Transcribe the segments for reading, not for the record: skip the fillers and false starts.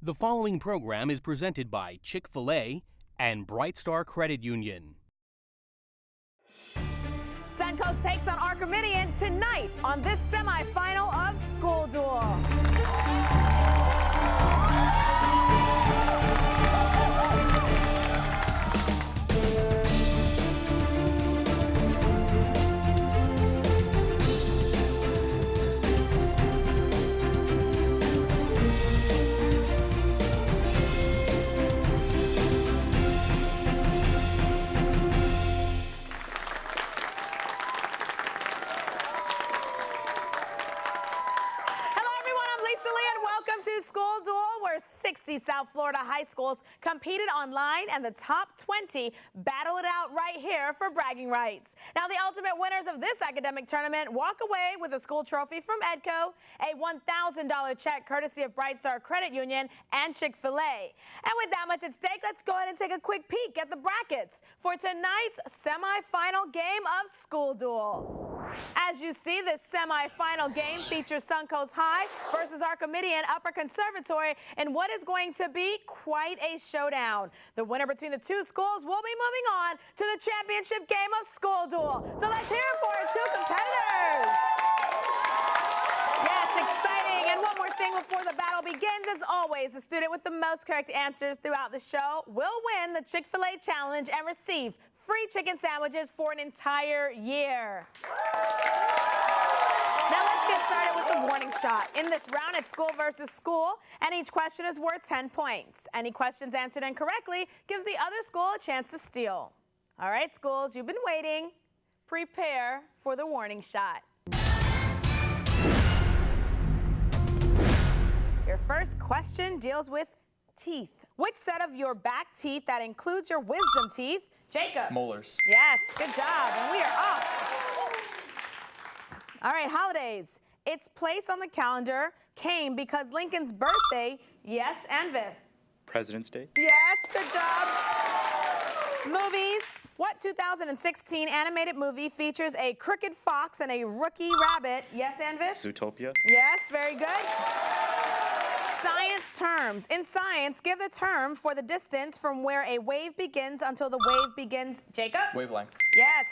The following program is presented by Chick-fil-A and Bright Star Credit Union. Suncoast takes on Archimedean tonight on this semifinal of School Duel. School Duel, where 60 South Florida high schools competed online and the top 20 battle it out right here for bragging rights. Now, the ultimate winners of this academic tournament walk away with a school trophy from EDCO, a $1,000 check courtesy of Bright Star Credit Union and Chick-fil-A. And with that much at stake, let's go ahead and take a quick peek at the brackets for tonight's semifinal game of School Duel. As you see, this semifinal game features Suncoast High versus Archimedean Upper Conservatory in what is going to be quite a showdown. The winner between the two schools will be moving on to the championship game of School Duel. So let's hear it for our two competitors. Yes, exciting. And one more thing before the battle begins. As always, the student with the most correct answers throughout the show will win the Chick-fil-A challenge and receive free chicken sandwiches for an entire year. Now let's get started with the warning shot. In this round, it's school versus school, and each question is worth 10 points. Any questions answered incorrectly gives the other school a chance to steal. All right, schools, you've been waiting. Prepare for the warning shot. Your first question deals with teeth. Which set of your back teeth that includes your wisdom teeth? Jacob. Molars. Yes, good job. And we are off. All right, holidays. Its place on the calendar came because Lincoln's birthday. Yes, and Viv. President's Day. Yes, good job. Movies. What 2016 animated movie features a crooked fox and a rookie rabbit? Yes, and Viv. Zootopia. Yes, very good. Science terms. In science, give the term for the distance from where a wave begins until the wave begins. Jacob? Wavelength. Yes.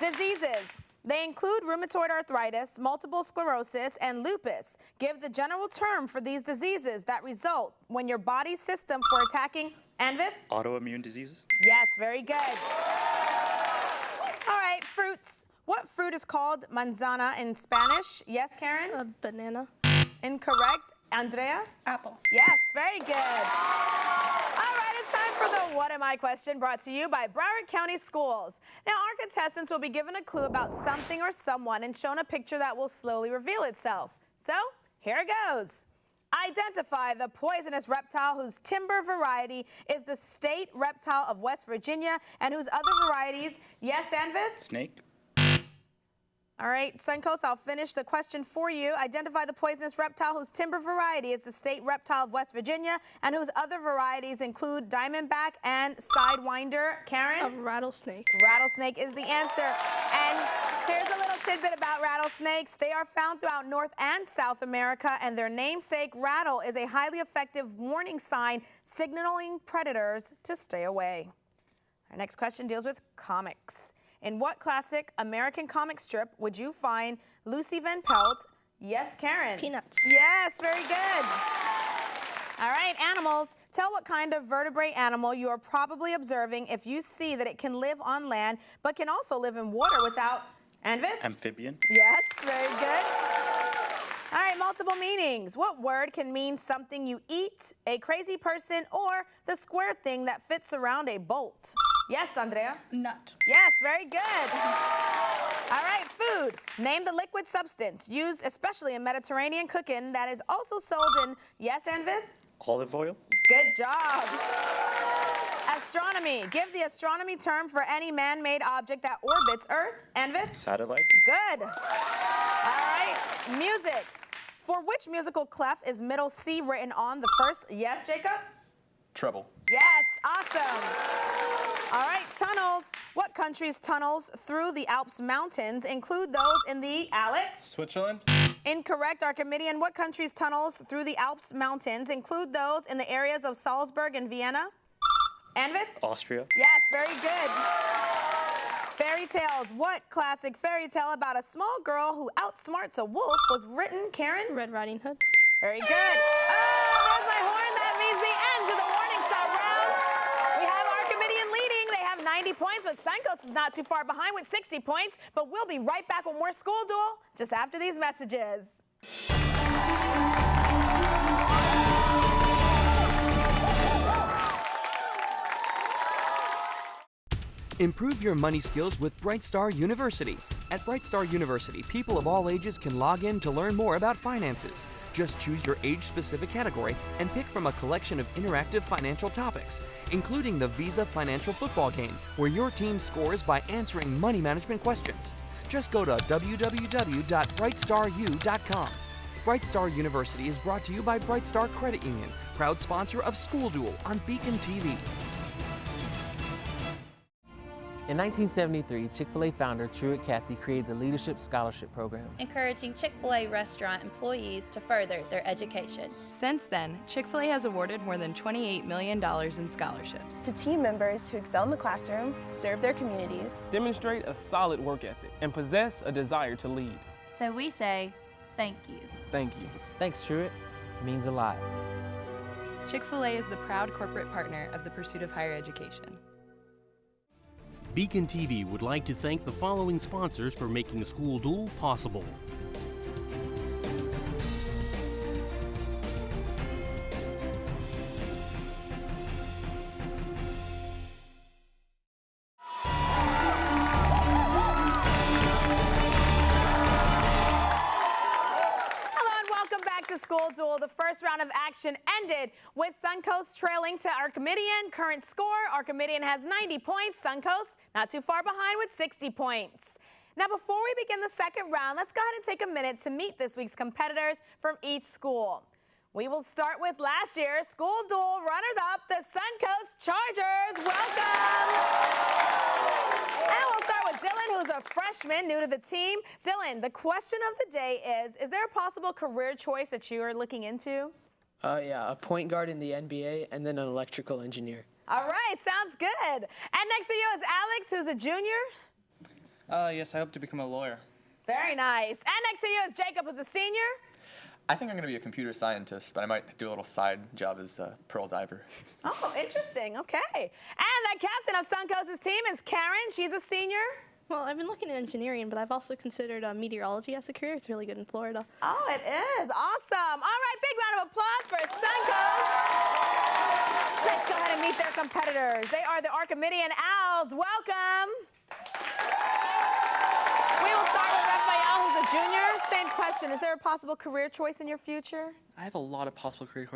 Diseases. They include rheumatoid arthritis, multiple sclerosis, and lupus. Give the general term for these diseases that result when your body's system for attacking. Anvid? Autoimmune diseases. Yes, very good. All right, fruits. What fruit is called manzana in Spanish? Yes, Karen? Banana. Incorrect. Andrea? Apple. Yes, very good. All right, it's time for the What Am I question, brought to you by Broward County Schools. Now, our contestants will be given a clue about something or someone and shown a picture that will slowly reveal itself. So, here it goes. Identify the poisonous reptile whose timber variety is the state reptile of West Virginia and whose other varieties, yes, Anvid? Snake. All right, Suncoast, I'll finish the question for you. Identify the poisonous reptile whose timber variety is the state reptile of West Virginia and whose other varieties include diamondback and sidewinder. Karen? A rattlesnake. Rattlesnake is the answer. And here's a little tidbit about rattlesnakes. They are found throughout North and South America, and their namesake rattle is a highly effective warning sign signaling predators to stay away. Our next question deals with comics. In what classic American comic strip would you find Lucy Van Pelt? Yes, Karen. Peanuts. Yes, very good. All right, animals. Tell what kind of vertebrate animal you are probably observing if you see that it can live on land but can also live in water without. Anvid? Amphibian. Yes, very good. All right, multiple meanings. What word can mean something you eat, a crazy person, or the square thing that fits around a bolt? Yes, Andrea? Nut. Yes, very good. All right, food. Name the liquid substance used especially in Mediterranean cooking that is also sold in, yes, Anvid? Olive oil. Good job. Astronomy. Give the astronomy term for any man-made object that orbits Earth. Anvid? Satellite. Good. All right, music. For which musical clef is middle C written on the first? Yes, Jacob? Treble. Yes, awesome. All right, tunnels. What country's tunnels through the Alps mountains include those in the Alex? Switzerland. Incorrect. Archimedean, what country's tunnels through the Alps mountains include those in the areas of Salzburg and Vienna? Anvith? Austria. Yes, very good. Fairy tales. What classic fairy tale about a small girl who outsmarts a wolf was written, Karen? Red Riding Hood. Very good. Oh, there's my horn. That means the end of the warning shot round. We have Archimedean leading. They have 90 points, but Suncoast is not too far behind with 60 points. But we'll be right back with more School Duel just after these messages. Improve your money skills with Brightstar University. At Brightstar University, people of all ages can log in to learn more about finances. Just choose your age-specific category and pick from a collection of interactive financial topics, including the Visa Financial Football Game, where your team scores by answering money management questions. Just go to www.brightstaru.com. Brightstar University is brought to you by Brightstar Credit Union, proud sponsor of School Duel on BECON-TV. In 1973, Chick-fil-A founder Truett Cathy created the Leadership Scholarship Program, encouraging Chick-fil-A restaurant employees to further their education. Since then, Chick-fil-A has awarded more than $28 million in scholarships To team members who excel in the classroom, serve their communities, demonstrate a solid work ethic, and possess a desire to lead. So we say, thank you. Thank you. Thanks, Truett. It means a lot. Chick-fil-A is the proud corporate partner of the pursuit of higher education. BECON-TV would like to thank the following sponsors for making School Duel possible. School Duel. The first round of action ended with Suncoast trailing to Archimedean. Current score, Archimedean has 90 points. Suncoast not too far behind with 60 points. Now, before we begin the second round, let's go ahead and take a minute to meet this week's competitors from each school. We will start with last year's School Duel runners-up, the Suncoast Chargers. Welcome! And we'll start with Dylan, who's a freshman, new to the team. Dylan, the question of the day is there a possible career choice that you are looking into? Yeah, a point guard in the NBA and then an electrical engineer. All right, sounds good. And next to you is Alex, who's a junior. Yes, I hope to become a lawyer. Very nice. And next to you is Jacob, who's a senior. I think I'm going to be a computer scientist, but I might do a little side job as a pearl diver. Oh, interesting. Okay. And the captain of Suncoast's team is Karen. She's a senior. Well, I've been looking at engineering, but I've also considered meteorology as a career. It's really good in Florida. Oh, it is. Awesome. All right, big round of applause for Suncoast. Let's go ahead and meet their competitors. They are the Archimedean Owls. Welcome. We will start with Raphael, who's a junior. Same question. Is there a possible career choice in your future? I have a lot of possible career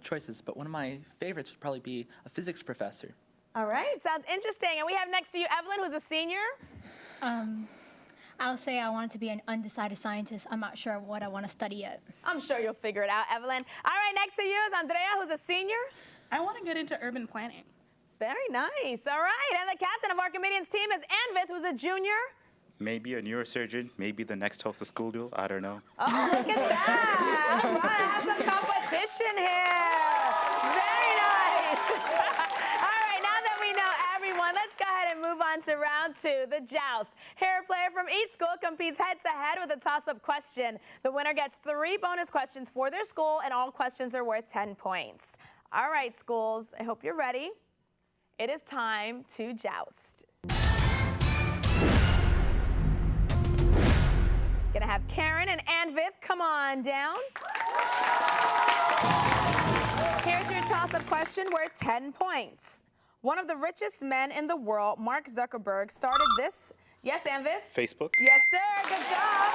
choices, but one of my favorites would probably be a physics professor. All right, sounds interesting. And we have next to you Evelyn, who's a senior. I'll say I want to be an undecided scientist. I'm not sure what I want to study yet. I'm sure you'll figure it out, Evelyn. All right, next to you is Andrea, who's a senior. I want to get into urban planning. Very nice. All right, and the captain of Archimedean's team is Anvith, who's a junior. Maybe a neurosurgeon, maybe the next host of School Duel, I don't know. Oh, look at that. All right, I have some competition here. Very nice. All right, now that we know everyone, let's go ahead and move on to round two, the joust. Here, a player from each school competes head-to-head with a toss-up question. The winner gets 3 bonus questions for their school, and all questions are worth 10 points. All right, schools, I hope you're ready. It is time to joust. Gonna have Karen and Anvith come on down. Here's your toss-up question worth 10 points. One of the richest men in the world, Mark Zuckerberg, started this. Yes, Anvith? Facebook. Yes, sir. Good job.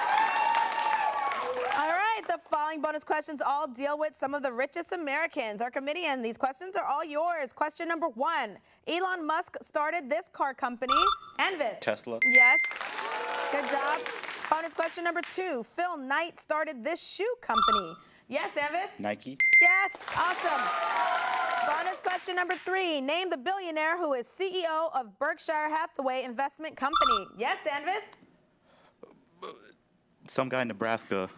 All right, the following bonus questions all deal with some of the richest Americans. Archimedean, these questions are all yours. Question number 1. Elon Musk started this car company. Anvith? Tesla. Yes. Good job. Bonus question number 2. Phil Knight started this shoe company. Yes, Anvith? Nike. Yes. Awesome. Bonus question number 3. Name the billionaire who is CEO of Berkshire Hathaway Investment Company. Yes, Anvith? Some guy in Nebraska.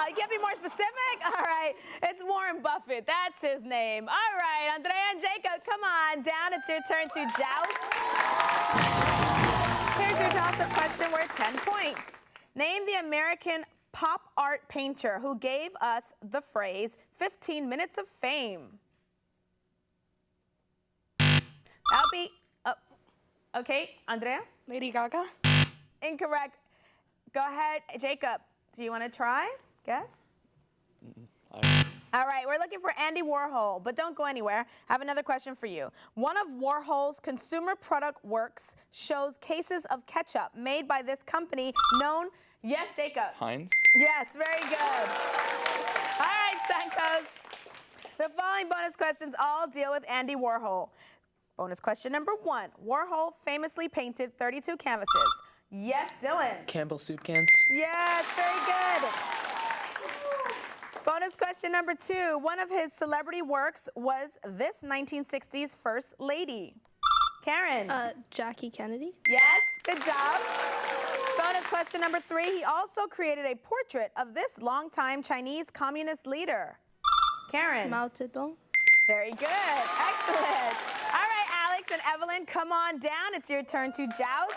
You can't be more specific? All right, it's Warren Buffett. That's his name. All right, Andrea and Jacob, come on down. It's your turn to joust. Here's your joust question worth 10 points. Name the American pop art painter who gave us the phrase 15 minutes of fame. That'll be, okay, Andrea? Lady Gaga? Incorrect. Go ahead, Jacob. Do you want to try? Guess? All right, we're looking for Andy Warhol, but don't go anywhere. I have another question for you. One of Warhol's consumer product works shows cases of ketchup made by this company known, yes, Jacob? Heinz? Yes, very good. All right, Suncoast. The following bonus questions all deal with Andy Warhol. Bonus question number 1. Warhol famously painted 32 canvases. Yes, Dylan. Campbell soup cans. Yes, very good. Bonus question number 2. One of his celebrity works was this 1960s First Lady. Karen. Jackie Kennedy. Yes, good job. Bonus question number 3. He also created a portrait of this longtime Chinese communist leader. Karen. Mao Zedong. Very good. Excellent. All right, Alex and Evelyn, come on down. It's your turn to joust.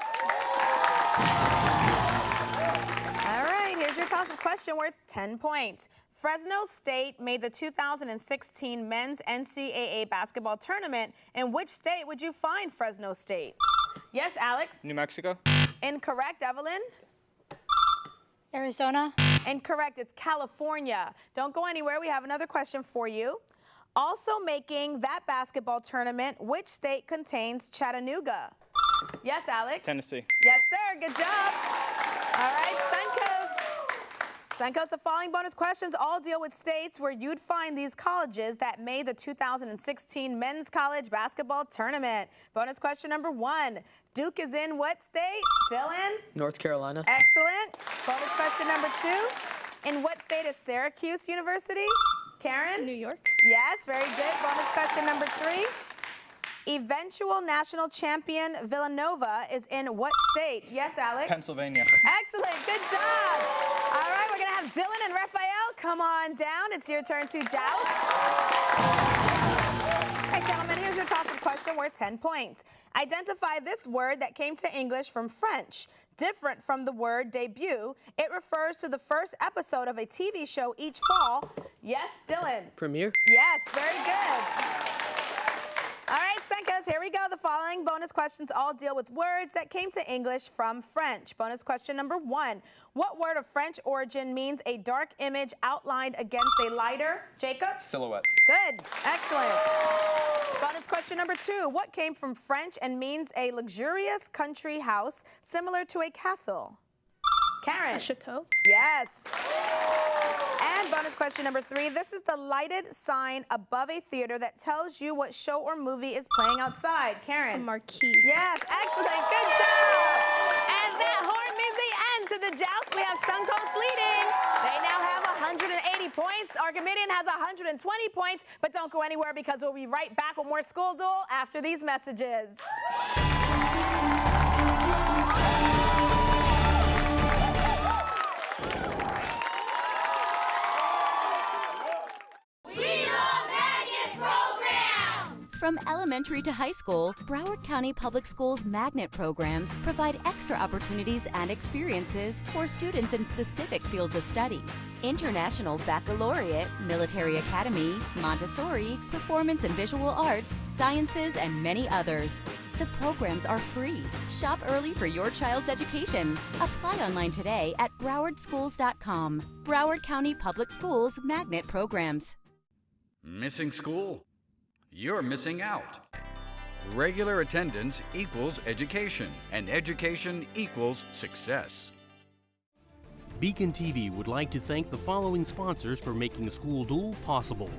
All right, here's your toss-up question worth 10 points. Fresno State made the 2016 men's NCAA basketball tournament. In which state would you find Fresno State? Yes, Alex? New Mexico? Incorrect, Evelyn? Arizona? Incorrect, it's California. Don't go anywhere, we have another question for you. Also making that basketball tournament, which state contains Chattanooga? Yes, Alex? Tennessee. Yes, sir, good job. All right, Suncoast, the following bonus questions all deal with states where you'd find these colleges that made the 2016 men's college basketball tournament. Bonus question number 1. Duke is in what state? Dylan? North Carolina. Excellent. Bonus question number 2. In what state is Syracuse University? Karen? New York. Yes, very good. Bonus question number 3. Eventual national champion Villanova is in what state? Yes, Alex? Pennsylvania. Excellent, good job. All right, we're gonna have Dylan and Raphael come on down. It's your turn to joust. Hey, gentlemen, here's your toss-up question worth 10 points. Identify this word that came to English from French. Different from the word debut, it refers to the first episode of a TV show each fall. Yes, Dylan? Premiere? Yes, very good. All right, Suncoast, here we go. The following bonus questions all deal with words that came to English from French. Bonus question number 1. What word of French origin means a dark image outlined against a lighter? Jacob? Silhouette. Good. Excellent. Bonus question number 2. What came from French and means a luxurious country house similar to a castle? Karen? A chateau. Yes. And bonus question number 3. This is the lighted sign above a theater that tells you what show or movie is playing outside. Karen? A marquee. Yes, excellent. Good job. And that horn means the end to the joust. We have Suncoast leading. They now have 180 points. Archimedean has 120 points. But don't go anywhere because we'll be right back with more School Duel after these messages. From elementary to high school, Broward County Public Schools magnet programs provide extra opportunities and experiences for students in specific fields of study. International Baccalaureate, Military Academy, Montessori, Performance and Visual Arts, Sciences, and many others. The programs are free. Shop early for your child's education. Apply online today at browardschools.com. Broward County Public Schools magnet programs. Missing school? You're missing out. Regular attendance equals education, and education equals success. BECON-TV would like to thank the following sponsors for making School Duel possible.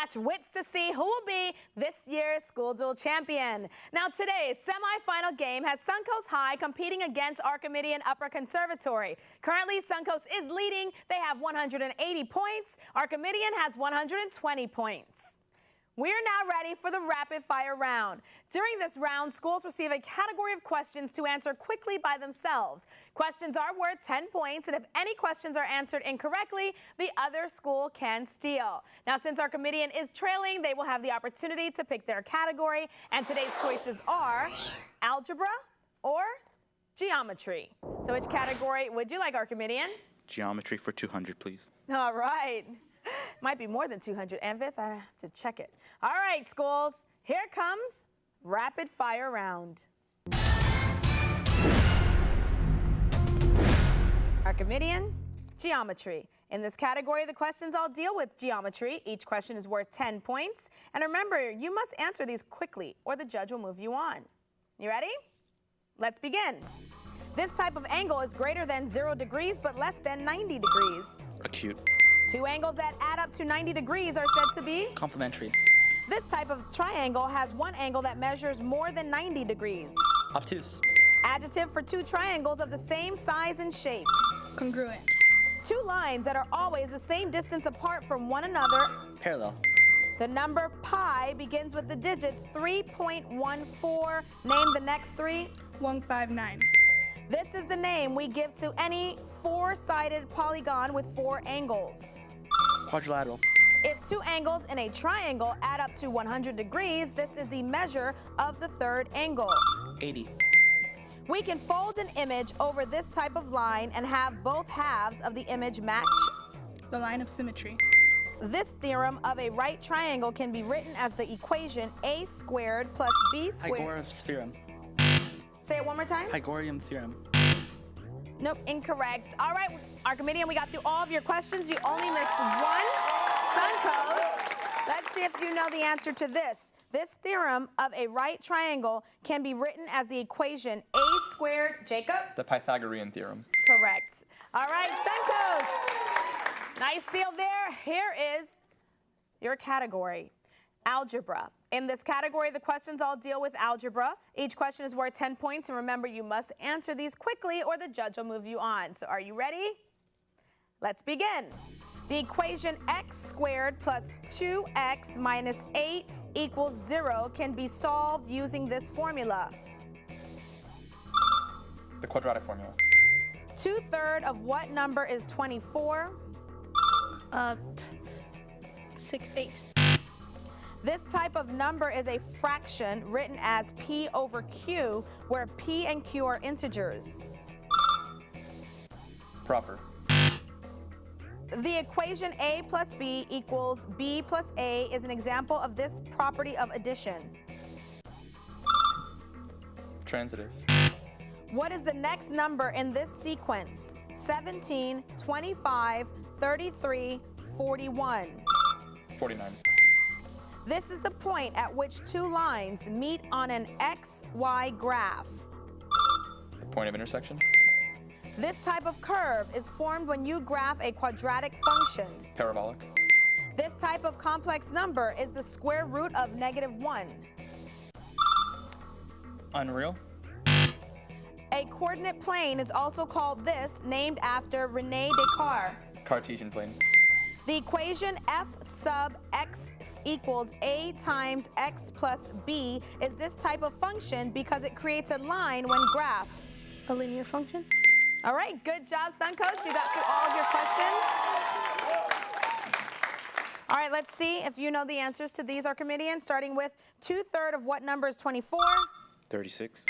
match wits to see who will be this year's School Duel champion. Now today's semifinal game has Suncoast High competing against Archimedean Upper Conservatory. Currently, Suncoast is leading. They have 180 points. Archimedean has 120 points. We're now ready for the rapid fire round. During this round, schools receive a category of questions to answer quickly by themselves. Questions are worth 10 points, and if any questions are answered incorrectly, the other school can steal. Now, since Archimedean is trailing, they will have the opportunity to pick their category, and today's choices are algebra or geometry. So which category would you like, Archimedean? Geometry for 200, please. All right. Might be more than 200. Anvith, I have to check it. All right, schools, here comes rapid fire round. Archimedean, geometry. In this category, the questions all deal with geometry. Each question is worth 10 points. And remember, you must answer these quickly or the judge will move you on. You ready? Let's begin. This type of angle is greater than 0 degrees but less than 90 degrees. Acute. Two angles that add up to 90 degrees are said to be complementary. This type of triangle has one angle that measures more than 90 degrees. Obtuse. Adjective for two triangles of the same size and shape. Congruent. Two lines that are always the same distance apart from one another. Parallel. The number pi begins with the digits 3.14. Name the next three. 159. This is the name we give to any four-sided polygon with four angles. Quadrilateral. If two angles in a triangle add up to 100 degrees, this is the measure of the third angle. 80. We can fold an image over this type of line and have both halves of the image match. The line of symmetry. This theorem of a right triangle can be written as the equation a squared plus b squared. Pythagoras theorem. Say it one more time. Pythagorean theorem. Nope, incorrect. All right, Archimedean, we got through all of your questions. You only missed one. Suncoast, let's see if you know the answer to this. This theorem of a right triangle can be written as the equation a squared, Jacob? The Pythagorean theorem. Correct. All right, Suncoast. Nice steal there. Here is your category. Algebra. In this category, the questions all deal with algebra. Each question is worth 10 points, and remember, you must answer these quickly or the judge will move you on. So are you ready? Let's begin. The equation x squared plus 2x minus 8 equals 0 can be solved using this formula. The quadratic formula. 2/3 of what number is 24? 8. This type of number is a fraction written as p over q, where p and q are integers. Proper. The equation a plus b equals b plus a is an example of this property of addition. Transitive. What is the next number in this sequence? 17, 25, 33, 41. 49. This is the point at which two lines meet on an XY graph. The point of intersection. This type of curve is formed when you graph a quadratic function. Parabolic. This type of complex number is the square root of -1. Unreal. A coordinate plane is also called this, named after René Descartes. Cartesian plane. The equation f sub x equals a times x plus b is this type of function because it creates a line when graphed. A linear function. All right, good job, Suncoast. You got through all of your questions. All right, let's see if you know the answers to these, Archimedean, starting with 2/3 of what number is 24? 36.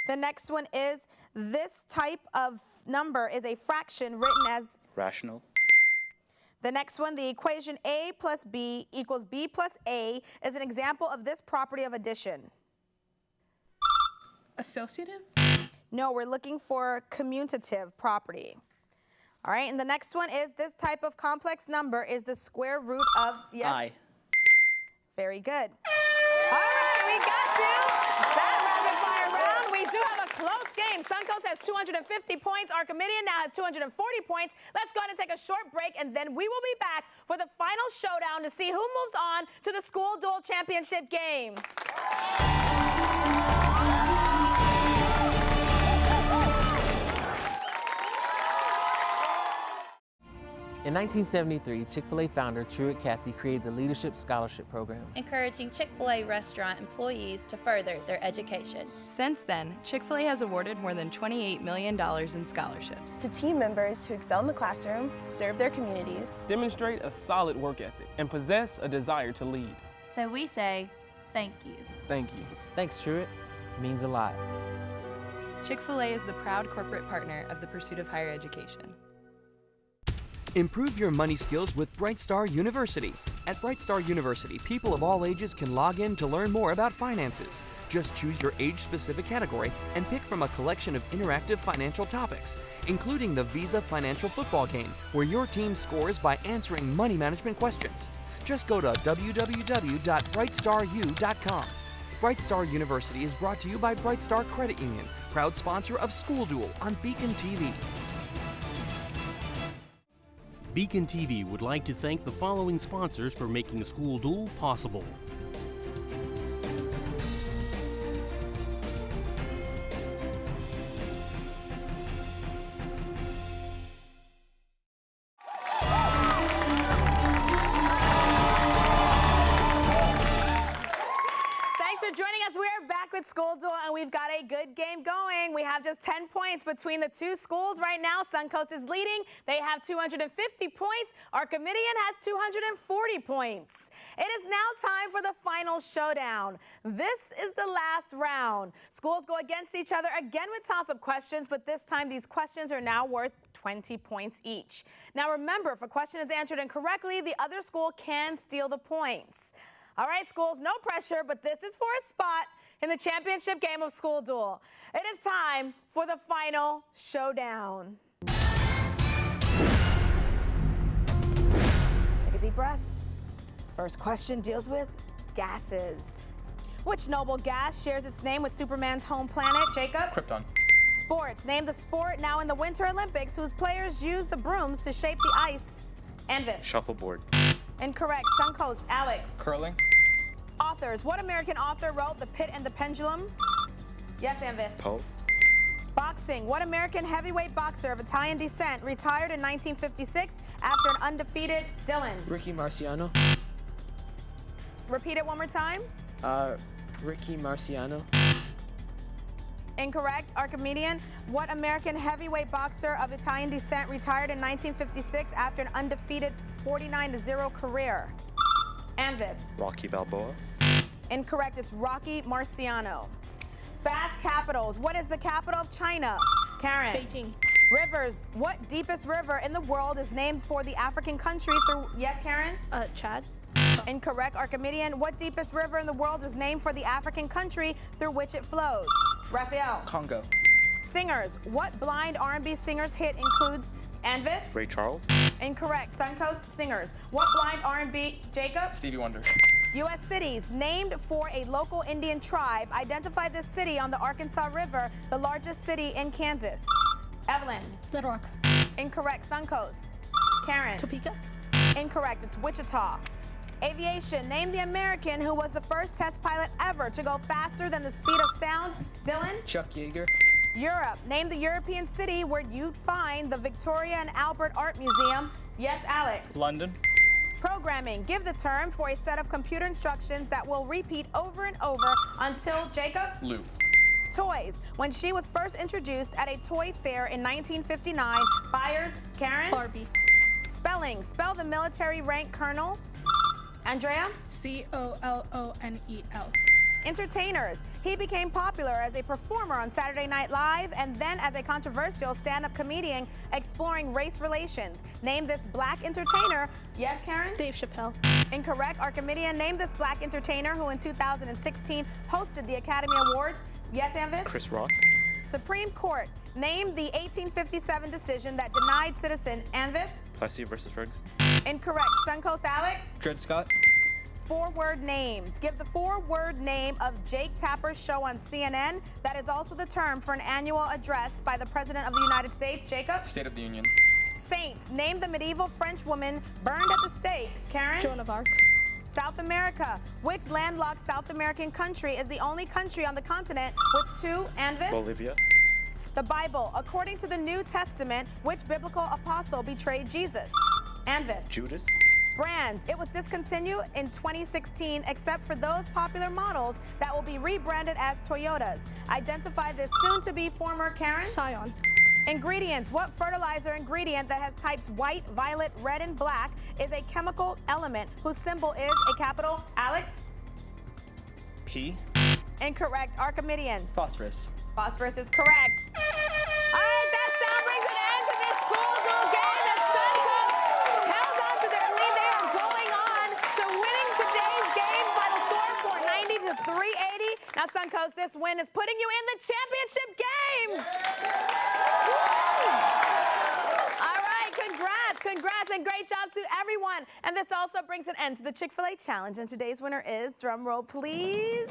The next one is this type of number is a fraction written as Rational. the next one, the equation a plus b equals b plus a is an example of this property of addition. Associative? No, we're looking for commutative property. All right, and the next one is this type of complex number is the square root of, yes? I. Very good. All right, we got through that rapid fire round. We do have a close game. Suncoast has 250 points. Archimedean now has 240 points. Let's go ahead and take a short break, and then we will be back for the final showdown to see who moves on to the School Duel Championship game. In 1973, Chick-fil-A founder Truett Cathy created the Leadership Scholarship Program, encouraging Chick-fil-A restaurant employees to further their education. Since then, Chick-fil-A has awarded more than $28 million in scholarships to team members who excel in the classroom, serve their communities, demonstrate a solid work ethic, and possess a desire to lead. So we say, thank you. Thank you. Thanks, Truett. Means a lot. Chick-fil-A is the proud corporate partner of the pursuit of higher education. Improve your money skills with Bright Star University. At Bright Star University, people of all ages can log in to learn more about finances. Just choose your age-specific category and pick from a collection of interactive financial topics, including the Visa Financial Football Game, where your team scores by answering money management questions. Just go to www.brightstaru.com. Bright Star University is brought to you by Bright Star Credit Union, proud sponsor of School Duel on BECON-TV. BECON-TV would like to thank the following sponsors for making School Duel possible. With School Duel, and we've got a good game going. We have just 10 points between the two schools right now. Suncoast is leading. They have 250 points. Archimedean has 240 points. It is now time for the final showdown. This is the last round. Schools go against each other again with toss-up questions, but this time these questions are now worth 20 points each. Now remember, if a question is answered incorrectly, the other school can steal the points. All right, schools, no pressure, but this is for a spot in the championship game of School Duel. It is time for the final showdown. Take a deep breath. First question deals with gases. Which noble gas shares its name with Superman's home planet? Jacob? Krypton. Sports. Name the sport now in the Winter Olympics whose players use the brooms to shape the ice. Anvit. Shuffleboard. Incorrect. Suncoast. Alex. Curling. Authors. What American author wrote The Pit and the Pendulum? Yes, Anvit. Poe. Boxing. What American heavyweight boxer of Italian descent retired in 1956 after an undefeated Dylan? Ricky Marciano. Repeat it one more time. Ricky Marciano. Incorrect. Archimedean. What American heavyweight boxer of Italian descent retired in 1956 after an undefeated 49-0 career? Anvid. Rocky Balboa. Incorrect. It's Rocky Marciano. Fast capitals. What is the capital of China? Karen. Beijing. Rivers. What deepest river in the world is named for the African country through... Yes, Karen? Chad. Incorrect. Archimedean. What deepest river in the world is named for the African country through which it flows? Raphael. Congo. Singers. What blind R&B singers hit includes Anvit? Ray Charles. Incorrect. Suncoast singers. What blind R&B? Jacob? Stevie Wonder. U.S. cities named for a local Indian tribe. Identify this city on the Arkansas River, the largest city in Kansas. Evelyn. Little Rock. Incorrect. Suncoast. Karen. Topeka. Incorrect. It's Wichita. Aviation. Name the American who was the first test pilot ever to go faster than the speed of sound. Dylan. Chuck Yeager. Europe. Name the European city where you'd find the Victoria and Albert Art Museum. Yes, Alex. London. Programming. Give the term for a set of computer instructions that will repeat over and over until Jacob. Loop. Toys. When she was first introduced at a toy fair in 1959. Buyers. Karen. Barbie. Spelling. Spell the military rank colonel. Andrea. Collonel. Entertainers. He became popular as a performer on Saturday Night Live and then as a controversial stand-up comedian exploring race relations. Name this black entertainer. Yes, Karen? Dave Chappelle. Incorrect. Archimedean. Name this black entertainer who in 2016 hosted the Academy Awards. Yes, Anvit? Chris Rock. Supreme Court. Name the 1857 decision that denied citizen. Anvit? Plessy versus Ferguson. Incorrect. Suncoast Alex? Dred Scott. 4-word names. Give the 4-word name of Jake Tapper's show on CNN. That is also the term for an annual address by the President of the United States. Jacob? State of the Union. Saints. Name the medieval French woman burned at the stake. Karen? Joan of Arc. South America. Which landlocked South American country is the only country on the continent with 2 Anvil? Bolivia. The Bible. According to the New Testament, which biblical apostle betrayed Jesus? Anvil. Judas. Brands. It was discontinued in 2016 except for those popular models that will be rebranded as Toyotas. Identify this soon-to-be former Karen? Scion. Ingredients. What fertilizer ingredient that has types white, violet, red, and black is a chemical element whose symbol is a capital? Alex? P. Incorrect. Archimedean. Phosphorus. Phosphorus is correct. All right, that sound brings an end to this School Duel game as Suncoast held on to their lead. They are going on to winning today's game. Final score 490 to 380. Now, Suncoast, this win is putting you in the championship game. All right, congrats, and great job to everyone. And this also brings an end to the Chick-fil-A Challenge. And today's winner is, drum roll, please.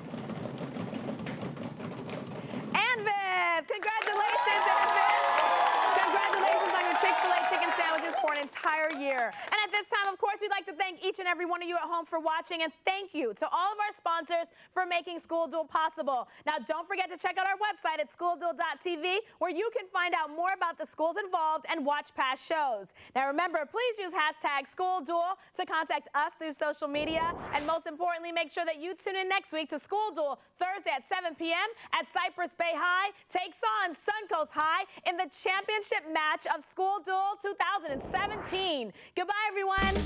Anvith! Congratulations, Anvith! Congratulations on your Chick-fil-A chicken sandwiches for an entire year. And at this time, of course, we'd like to thank each and every one of you at home for watching, and thank you to all of our sponsors for making School Duel possible. Now, don't forget to check out our website at schoolduel.tv, where you can find out more about the schools involved and watch past shows. Now, remember, please use hashtag #SchoolDuel to contact us through social media, and most importantly, make sure that you tune in next week to School Duel Thursday at 7 p.m. as Cypress Bay High takes on Suncoast High in the championship match of School Duel 2017. Goodbye, everyone.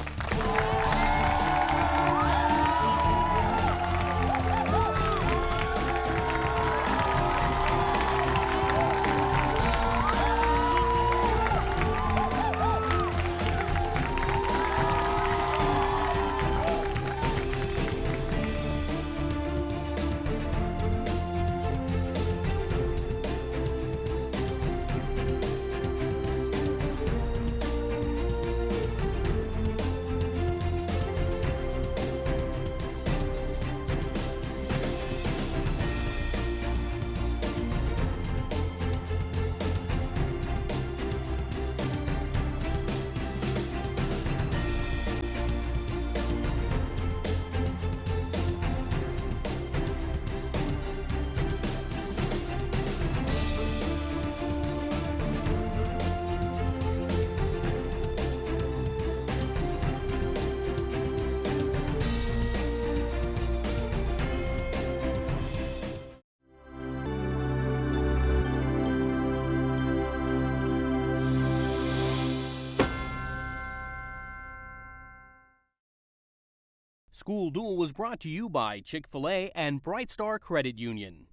School Duel was brought to you by Chick-fil-A and Bright Star Credit Union.